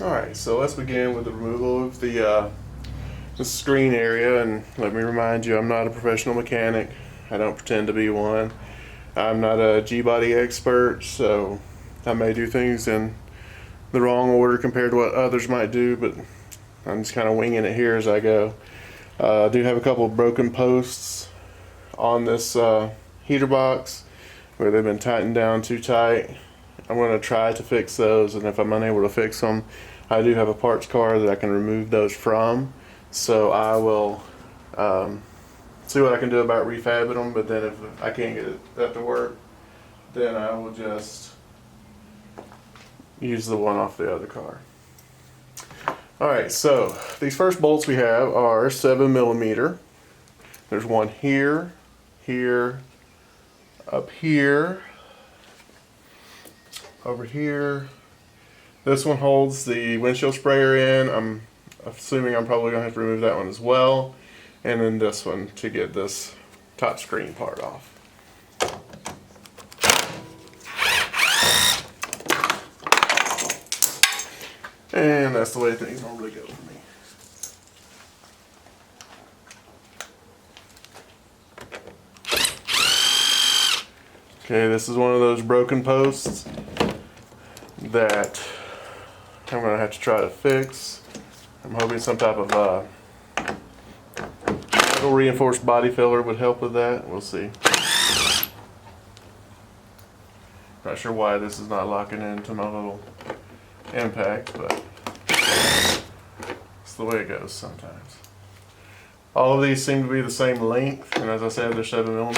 Alright, so let's begin with the removal of the screen area, and let me remind you, I'm not a professional mechanic. I don't pretend to be one. I'm not a G-body expert, so I may do things in the wrong order compared to what others might do, but I'm just kind of winging it here as I go. I do have a couple of broken posts on this heater box where they've been tightened down too tight. I'm going to try to fix those, and if I'm unable to fix them, I do have a parts car that I can remove those from. So I will see what I can do about refabbing them, but then if I can't get that to work, then I will just use the one off the other car. Alright, so these first bolts we have are 7mm. There's one here, here, up here, over here. This one holds the windshield sprayer in. I'm assuming I'm probably going to have to remove that one as well. And then this one to get this top screen part off. And that's the way things normally go for me. Okay, this is one of those broken posts that I'm going to have to try to fix. I'm hoping some type of metal reinforced body filler would help with that. We'll see. Not sure why this is not locking into my little impact, but it's the way it goes sometimes. All of these seem to be the same length, and as I said, they're 7mm.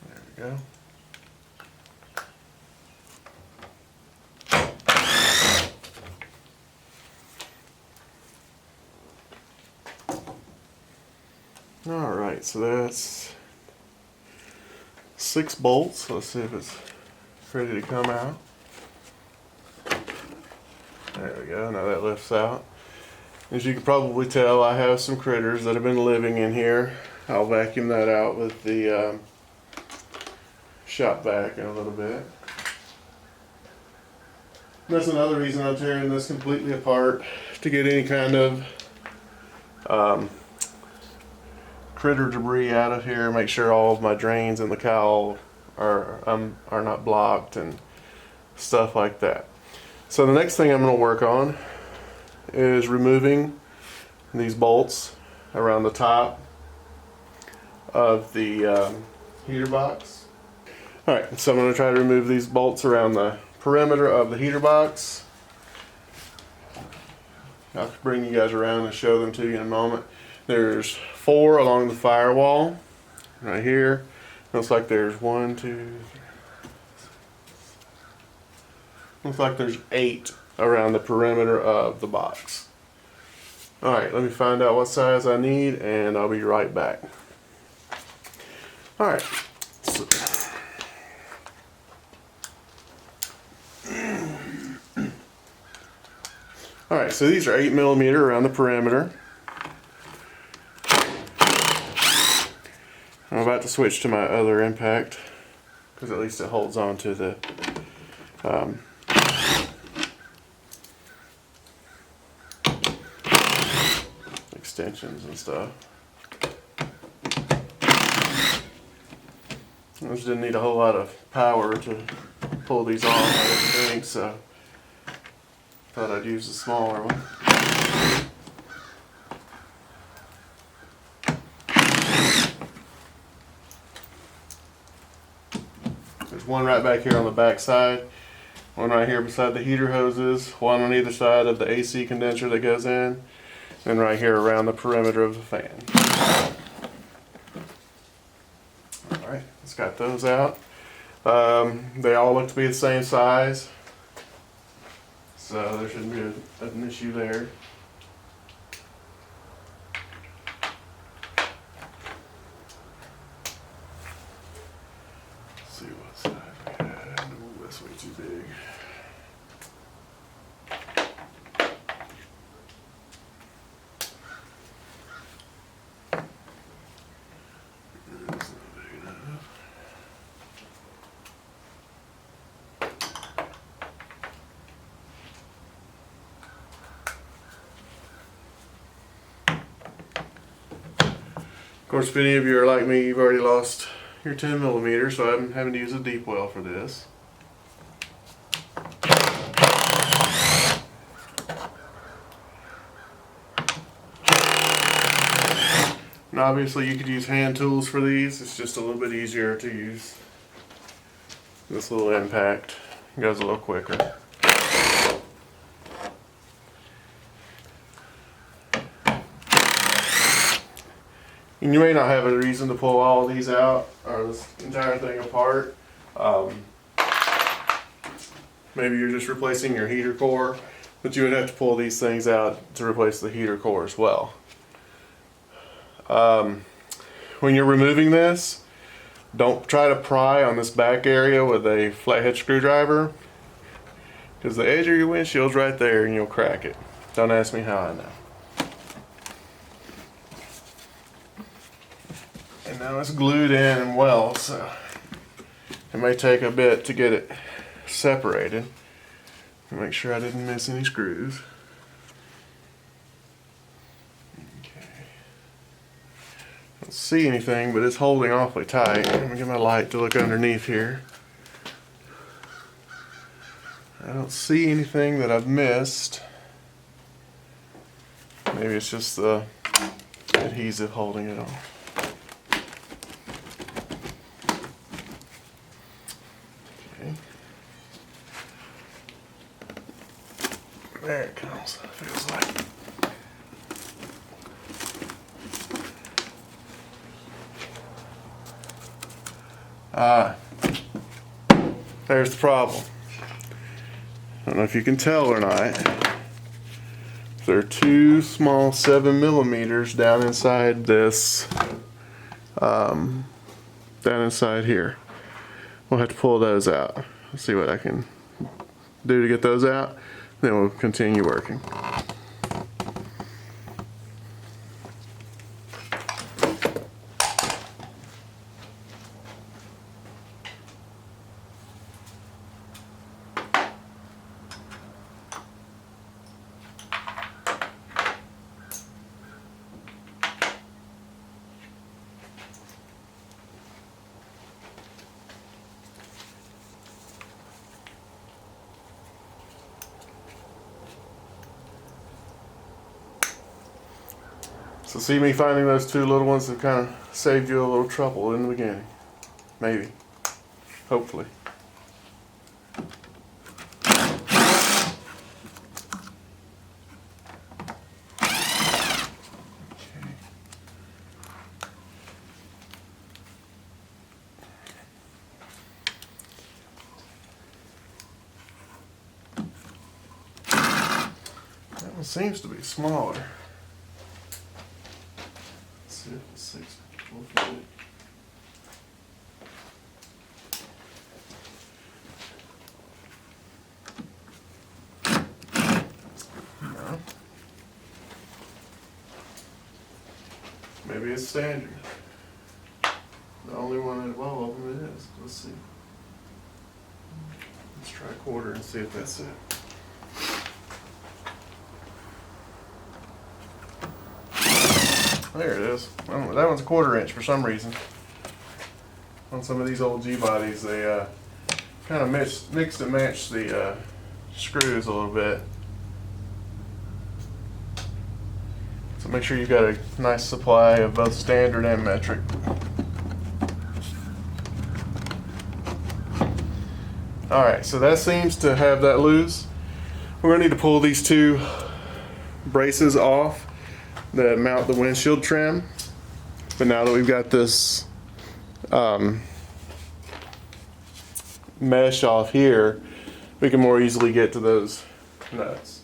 There we go. Alright, so that's 6 bolts. Let's see if it's ready to come out. There we go, now that lifts out. As you can probably tell, I have some critters that have been living in here. I'll vacuum that out with the shop vac in a little bit. And that's another reason I'm tearing this completely apart, to get any kind of critter debris out of here, make sure all of my drains in the cowl are not blocked and stuff like that. So the next thing I'm going to work on is removing these bolts around the top of the heater box. Alright, so I'm going to try to remove these bolts around the perimeter of the heater box. I'll bring you guys around and show them to you in a moment. There's 4 along the firewall right here. Looks like there's 1, 2, 3. Looks like there's 8 around the perimeter of the box. Alright, let me find out what size I need and I'll be right back. Alright. So. Alright, so these are 8mm around the perimeter. I'm about to switch to my other impact because at least it holds on to the extensions and stuff. I just didn't need a whole lot of power to pull these off, I didn't think, so thought I'd use a smaller one. There's one right back here on the back side, one right here beside the heater hoses, one on either side of the AC condenser that goes in, and right here around the perimeter of the fan. Alright, let's got those out. They all look to be the same size, so there shouldn't be an issue there. Let's see what size we had. Ooh, that's way too big. That's not big enough. course, if any of you are like me, you've already lost your 10 millimeter, so I'm having to use a deep well for this. And obviously you could use hand tools for these. It's just a little bit easier to use this little impact. It goes a little quicker. And you may not have a reason to pull all of these out or this entire thing apart. Maybe you're just replacing your heater core, but you would have to pull these things out to replace the heater core as well. When you're removing this, don't try to pry on this back area with a flathead screwdriver, because the edge of your windshield's right there and you'll crack it. Don't ask me how I know. And now it's glued in well, so it may take a bit to get it separated. Make sure I didn't miss any screws. Okay. Don't see anything, but it's holding awfully tight. Let me get my light to look underneath here. I don't see anything that I've missed. Maybe it's just the adhesive holding it on. There it comes, feels like. There's the problem. I don't know if you can tell or not. There are two small 7 millimeters down inside this, down inside here. We'll have to pull those out. Let's see what I can do to get those out. Then we'll continue working. So see, me finding those two little ones that kind of saved you a little trouble in the beginning. Maybe. Hopefully. That one seems to be smaller. Six. We'll get it. No. Maybe it's standard. The only one that, well, of them it is. Let's see. Let's try a quarter and see if that's it. There it is. Oh, that one's a 1/4 inch for some reason. On some of these old G bodies, they kind of mixed and matched the screws a little bit. So make sure you've got a nice supply of both standard and metric. Alright, so that seems to have that loose. We're going to need to pull these two braces off that mount the windshield trim. But now that we've got this mesh off here, we can more easily get to those nuts.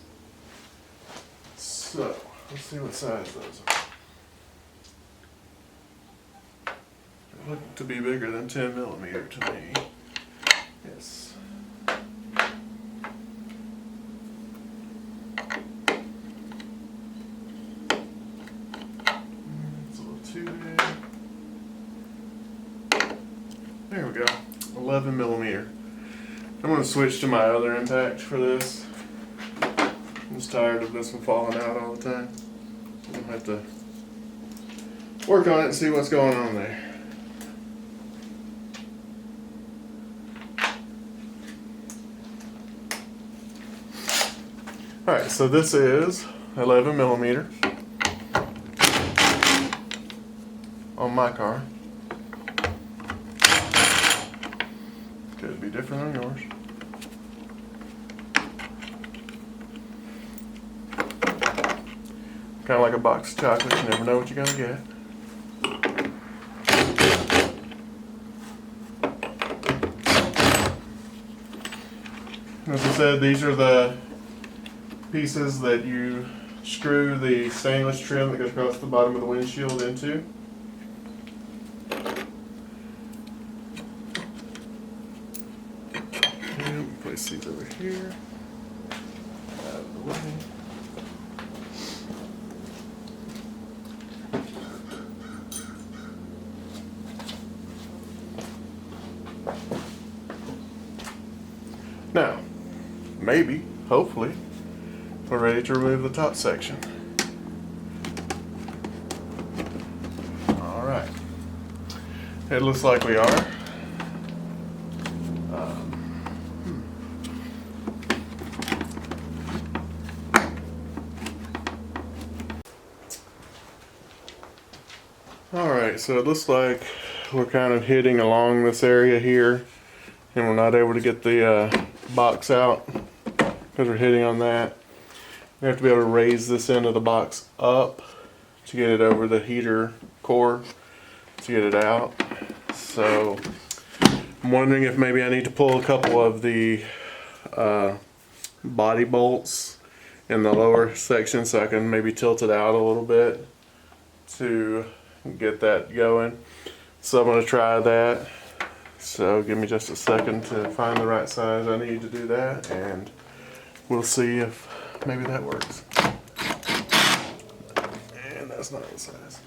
So, let's see what size those are. They look to be bigger than 10 millimeter to me. Yes. There we go, 11 millimeter. I'm going to switch to my other impact for this. I'm just tired of this one falling out all the time. I'm going to have to work on it and see what's going on there. Alright, so this is 11 millimeter on my car. Could be different on yours. Kind of like a box of chocolates, you never know what you're going to get. As I said, these are the pieces that you screw the stainless trim that goes across the bottom of the windshield into. And place these over here. Out of the way. Now, maybe, hopefully, we're ready to remove the top section. Alright. It looks like we are. Alright, so it looks like we're kind of hitting along this area here, and we're not able to get the box out because we're hitting on that. We have to be able to raise this end of the box up to get it over the heater core to get it out. So I'm wondering if maybe I need to pull a couple of the body bolts in the lower section so I can maybe tilt it out a little bit to get that going. So I'm going to try that. So give me just a second to find the right size I need to do that, and we'll see if maybe that works. And that's not the size.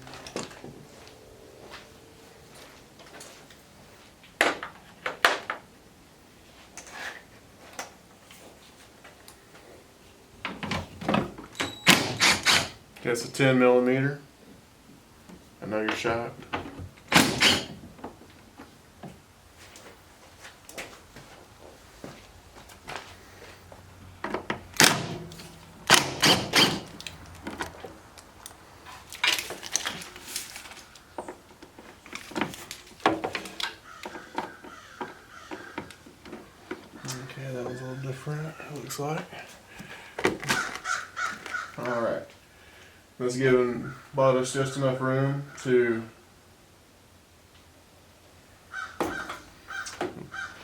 That's a 10 millimeter. I know you're shocked. Okay, that was a little different, it looks like. Alright. Let's bought us just enough room to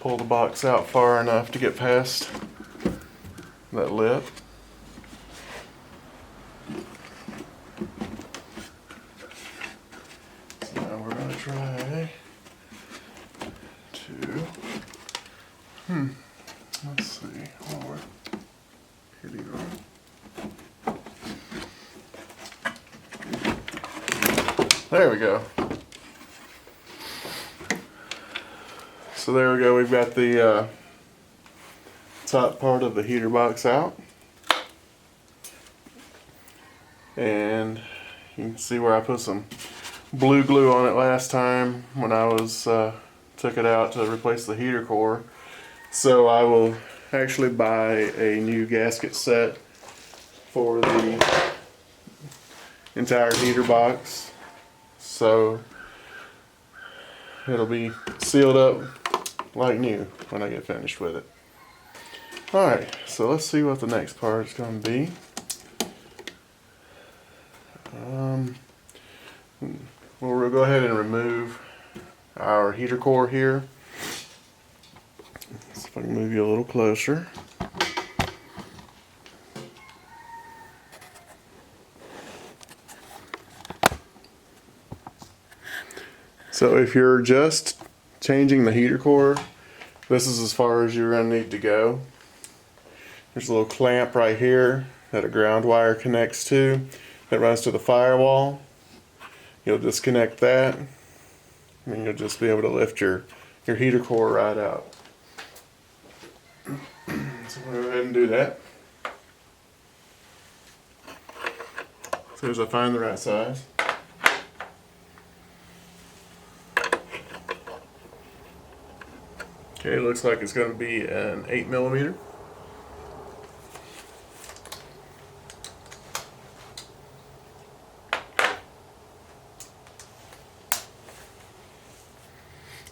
pull the box out far enough to get past that lip. So now we're going to try to, let's see, one more. Hitting on. There we go. So there we go, we've got the top part of the heater box out. And you can see where I put some blue glue on it last time when I was took it out to replace the heater core. So I will actually buy a new gasket set for the entire heater box. So it'll be sealed up like new when I get finished with it. Alright, so let's see what the next part is going to be. We'll go ahead and remove our heater core here. Let's see if I can move you a little closer. So if you're just changing the heater core, this is as far as you're going to need to go. There's a little clamp right here that a ground wire connects to that runs to the firewall. You'll disconnect that and you'll just be able to lift your heater core right out. So we'll go ahead and do that. As soon as I find the right size. Okay, looks like it's going to be an 8mm.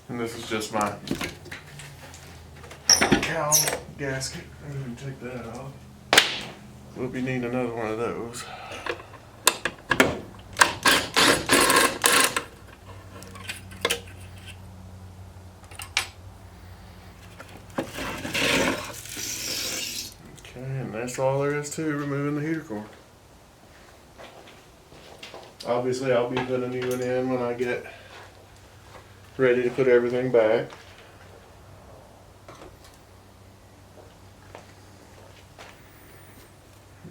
And this is just my cowl gasket. I'm going to take that off. We'll be needing another one of those. Okay, and that's all there is to removing the heater cord. Obviously, I'll be putting a new one in when I get ready to put everything back.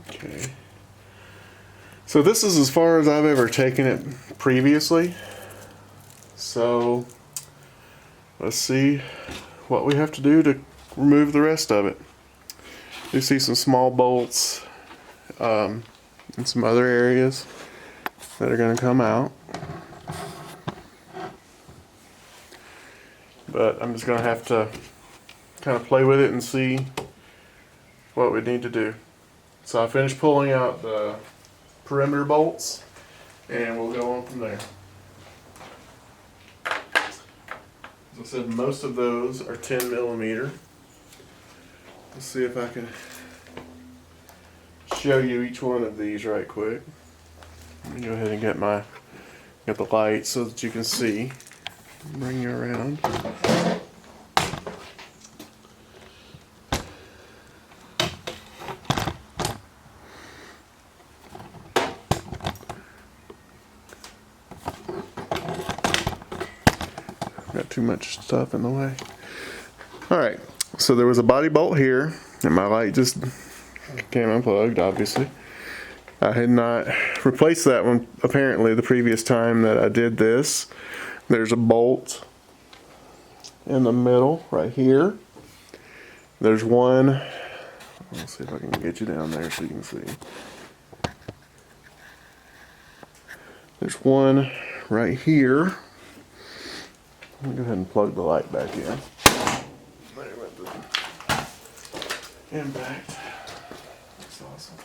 Okay. So this is as far as I've ever taken it previously. So let's see what we have to do to remove the rest of it. You see some small bolts in some other areas that are going to come out. But I'm just going to have to kind of play with it and see what we need to do. So I finished pulling out the perimeter bolts and we'll go on from there. As I said, most of those are 10mm. Let's see if I can show you each one of these right quick. Let me go ahead and get the light so that you can see. Bring you around. Got too much stuff in the way. Alright, so there was a body bolt here, and my light just came unplugged, obviously. I had not replaced that one apparently the previous time that I did this. There's a bolt in the middle right here. There's one, let's see if I can get you down there so you can see. There's one right here. Let me go ahead and plug the light back in. There went the impact. That's awesome.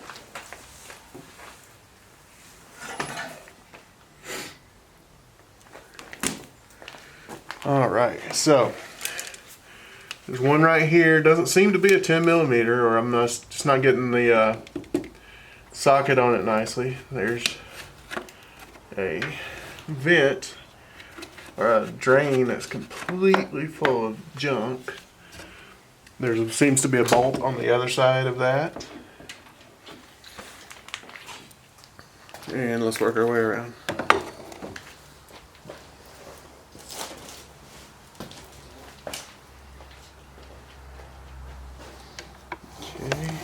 Alright, so there's one right here. Doesn't seem to be a 10mm, or I'm just not getting the socket on it nicely. There's a vent or a drain that's completely full of junk. There seems to be a bolt on the other side of that. And let's work our way around. Okay.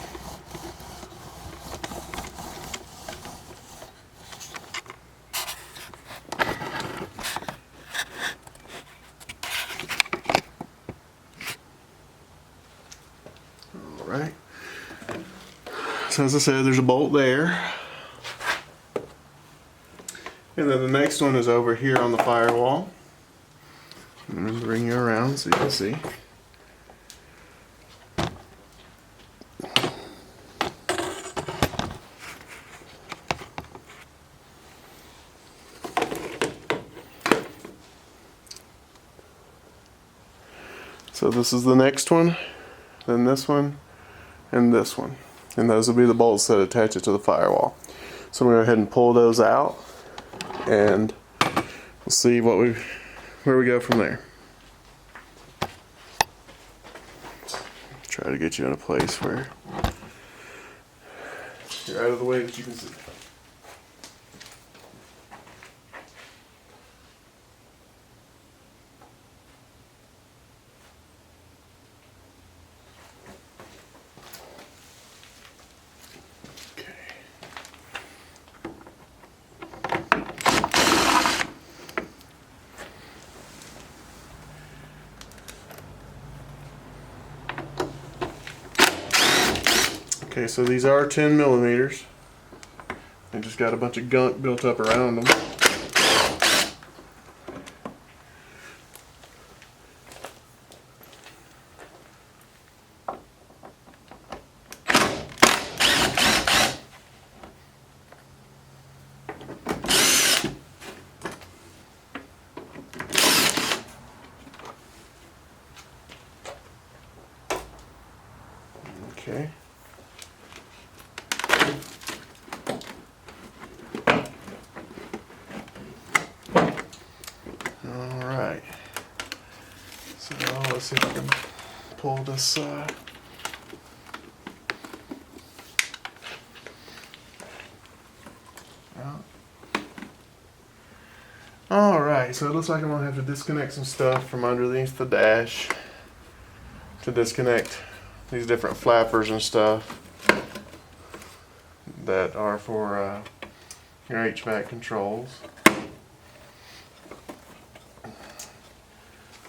Alright. So as I said, there's a bolt there. And then the next one is over here on the firewall. I'm going to bring you around so you can see. So this is the next one, then this one, and this one. And those will be the bolts that attach it to the firewall. So I'm going to go ahead and pull those out, and we'll see where we go from there. Try to get you in a place where you're out of the way that you can see. Okay, so these are 10mm. They just got a bunch of gunk built up around them. Okay. Alright. So let's see if I can pull this out. Alright, so it looks like I'm going to have to disconnect some stuff from underneath the dash to disconnect these different flappers and stuff that are for your HVAC controls.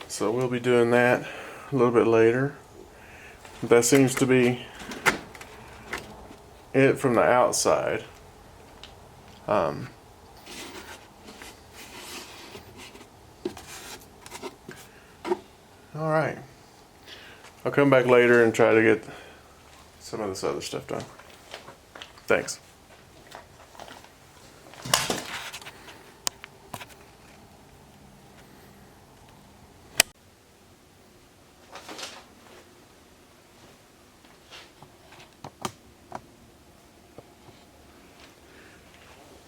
So we'll be doing that a little bit later. That seems to be it from the outside. Alright. I'll come back later and try to get some of this other stuff done. Thanks.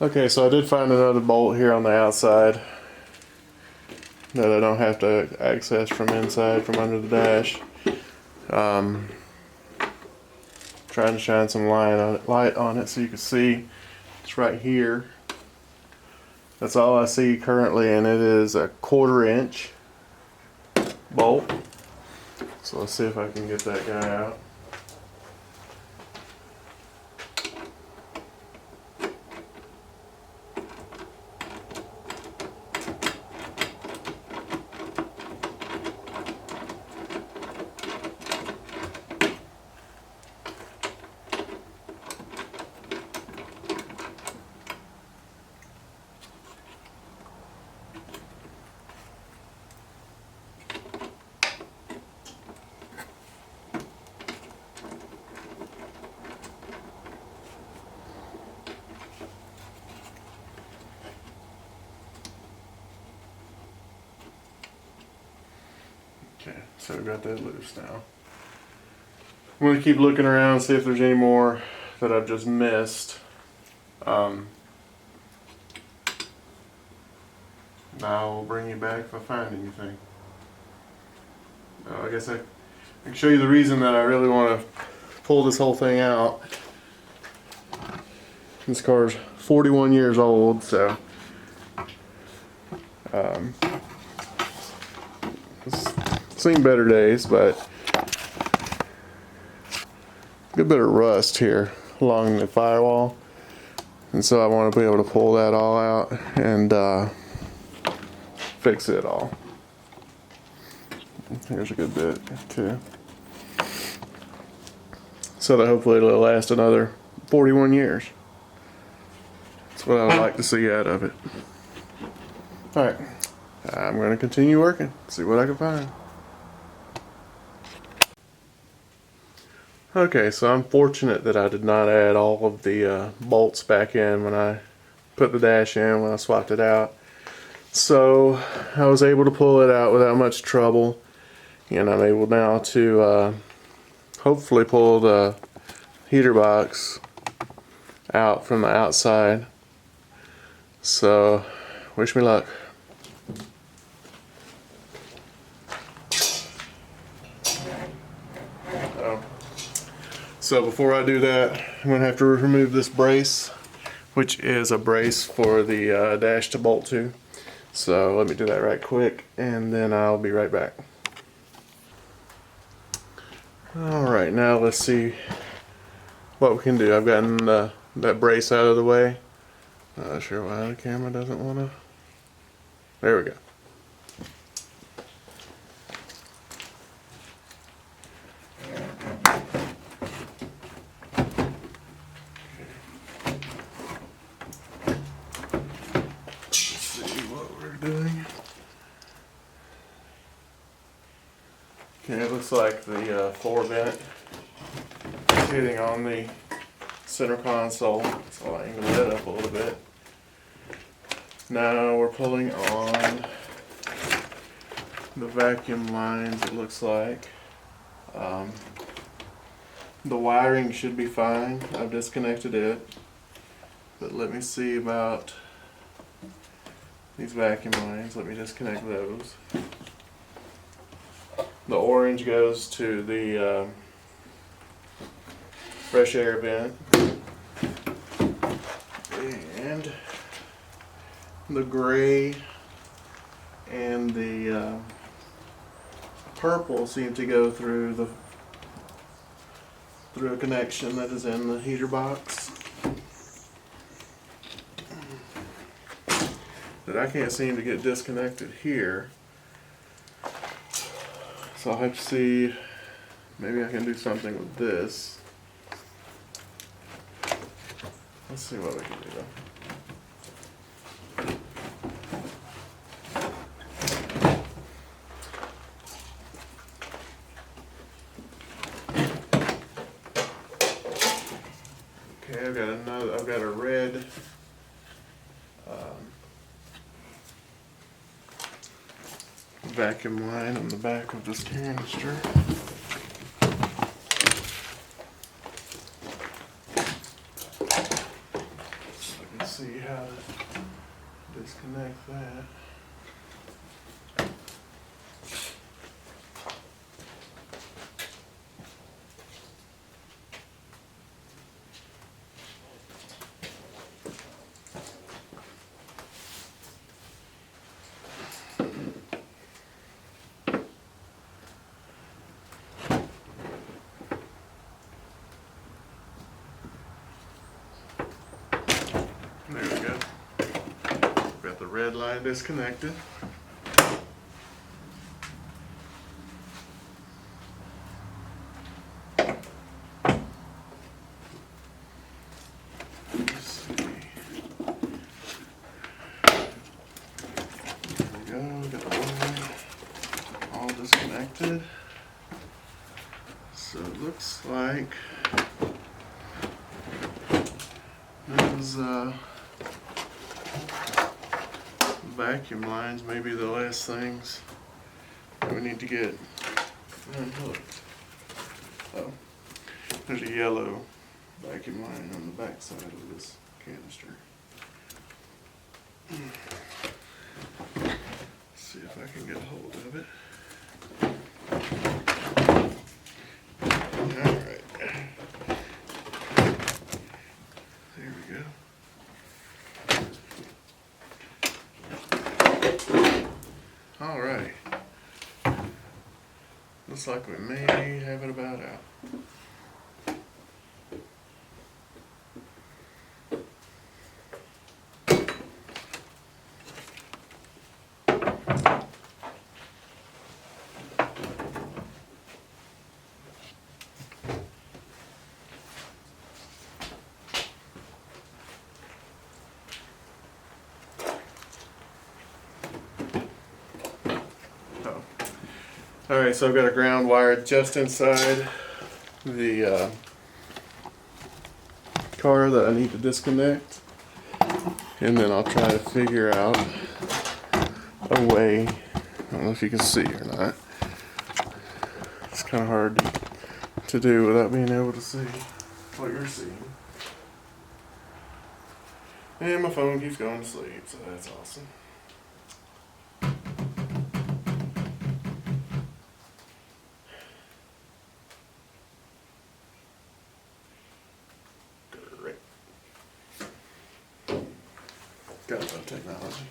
Okay, so I did find another bolt here on the outside that I don't have to access from inside, from under the dash. Trying to shine some light on it so you can see it's right here. That's all I see currently, and it is a 1/4 inch bolt. So let's see if I can get that guy out. Okay, so we got that loose now. I'm going to keep looking around, see if there's any more that I've just missed. I'll bring you back if I find anything. I guess I can show you the reason that I really want to pull this whole thing out. This car's 41 years old, so it's seen better days, but a good bit of rust here along the firewall, and so I want to be able to pull that all out and fix it all. Here's a good bit too, so that hopefully it'll last another 41 years. That's what I would like to see out of it. Alright, I'm going to continue working, see what I can find. Okay, so I'm fortunate that I did not add all of the bolts back in when I put the dash in, when I swapped it out. So I was able to pull it out without much trouble, and I'm able now to hopefully pull the heater box out from the outside. So wish me luck. So before I do that, I'm going to have to remove this brace, which is a brace for the dash to bolt to. So let me do that right quick, and then I'll be right back. Alright, now let's see what we can do. I've gotten that brace out of the way. Not sure why the camera doesn't want to. There we go. Doing. Okay, it looks like the floor vent is hitting on the center console, so I'll angle that up a little bit. Now we're pulling on the vacuum lines, it looks like. The wiring should be fine. I've disconnected it. But let me see about these vacuum lines. Let me disconnect those. The orange goes to the fresh air vent. And the gray and the purple seem to go through a connection that is in the heater box that I can't seem to get disconnected here. So I'll have to see, maybe I can do something with this. Let's see what we can do though. Okay, I've got a red vacuum line on the back of this canister. So I can see how to disconnect that. There we go. Got the red line disconnected. Let's see. There we go. Got the line all disconnected. So it looks like those vacuum lines may be the last things that we need to get unhooked. Oh, there's a yellow vacuum line on the back side of this canister. Let's see if I can get a hold of it. Alright. There we go. Alright. Looks like we may have it about out. Alright, so I've got a ground wire just inside the car that I need to disconnect, and then I'll try to figure out a way. I don't know if you can see or not. It's kind of hard to do without being able to see what you're seeing. And my phone keeps going to sleep, so that's awesome. Got no technology.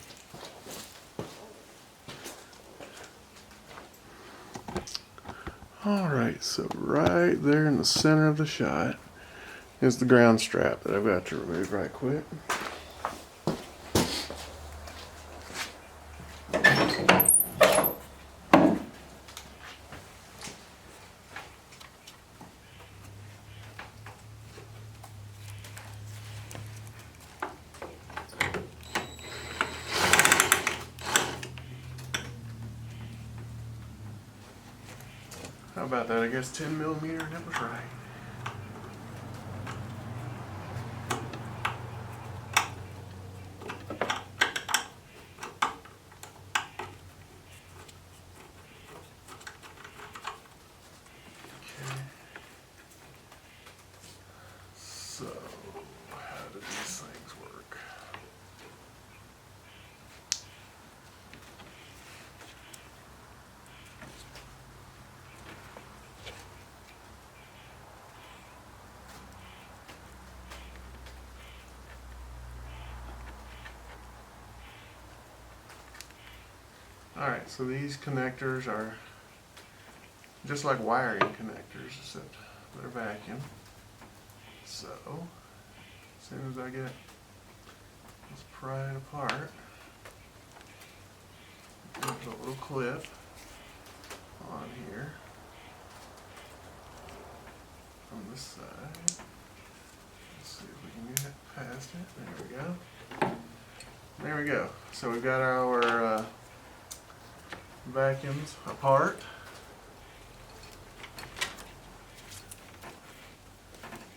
Alright, so right there in the center of the shot is the ground strap that I've got to remove right quick. How about that? I guess 10 millimeter, and it was right. Alright, so these connectors are just like wiring connectors, except they're vacuum. So, as soon as I get this pry it apart, there's a little clip on here from this side. Let's see if we can get it past it. There we go. There we go. So we've got our vacuums apart.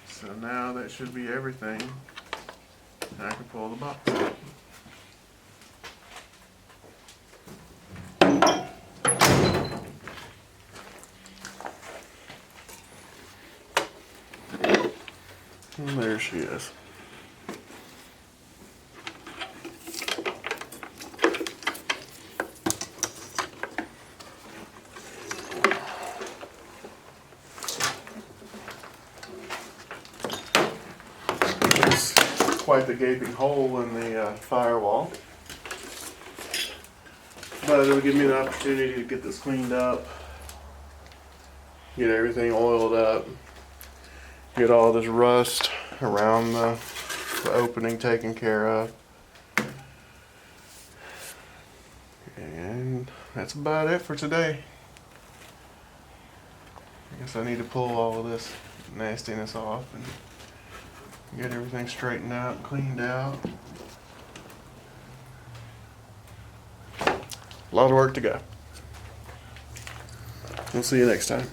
So now that should be everything. I can pull the box out. And there she is. There's quite the gaping hole in the firewall. But it'll give me the opportunity to get this cleaned up, get everything oiled up, get all this rust around the opening taken care of. And that's about it for today. I guess I need to pull all of this nastiness off and get everything straightened out and cleaned out. A lot of work to go. We'll see you next time.